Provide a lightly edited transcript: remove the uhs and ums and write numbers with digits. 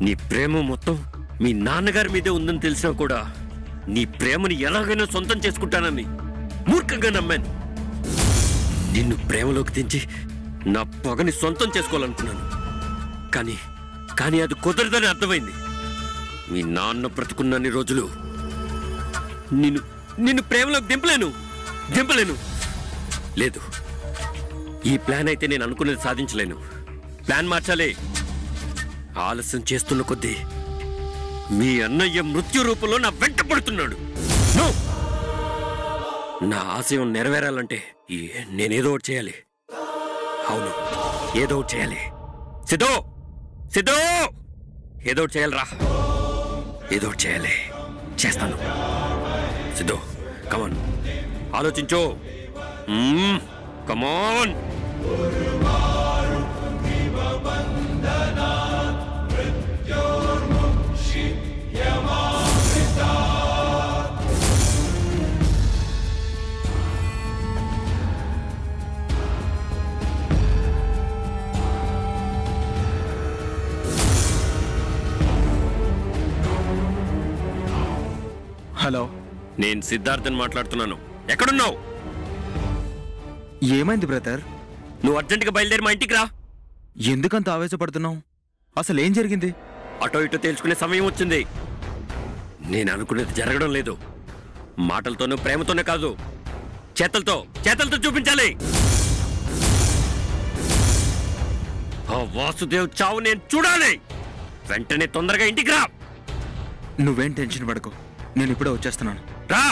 నీ ప్రేమ మొత్తం మీ నాన్నగారి మీదే ఉందని తెలిసినా కూడా నీ ప్రేమని ఎలాగైనా సొంతం చేసుకుంటానని మూర్ఖంగా నమ్మాను. నిన్ను ప్రేమలోకి తెంచి నా పగని సొంతం చేసుకోవాలనుకున్నాను. కానీ అది కుదరదని అర్థమైంది. మీ నాన్న బ్రతుకున్నన్ని రోజులు నిన్ను ప్రేమలోకి దింపలేను. లేదు, ఈ ప్లాన్ అయితే నేను అనుకున్నది సాధించలేను. ప్లాన్ మార్చాలి. ఆలస్యం చేస్తున్న కొద్దీ మీ అన్నయ్య మృత్యు రూపంలో నా వెంట పడుతున్నాడు. నా ఆశయం నెరవేరాలంటే నేనేదో ఒకటి చేయాలి. అవును, ఏదో ఒకటి చేయాలి. సిద్ధో ఏదో ఒకటి చేయాలిరా. ఏదో ఒకటి చేయాలి. చేస్తాను. సిద్ధో, కమాన్, ఆలోచించు. కమాన్. హలో, నేను సిద్ధార్థన్ మాట్లాడుతున్నాను. ఎక్కడున్నావు? ఏమైంది బ్రదర్? నువ్వు అర్జెంటుగా బయలుదేరి మా ఇంటికి రా. ఎందుకంత ఆవేశపడుతున్నావు? అసలు ఏం జరిగింది? అటో ఇటో తేల్చుకునే సమయం వచ్చింది. నేను అనుకునేది జరగడం లేదు. మాటలతోనూ ప్రేమతోనే కాదు, చేతలతో చూపించాలి. ఆ వాసుదేవ్ చావు నేను చూడాలి. వెంటనే తొందరగా ఇంటికి రా. నువ్వేం టెన్షన్ పడకు, నేను ఇప్పుడే వచ్చేస్తున్నాను. రా.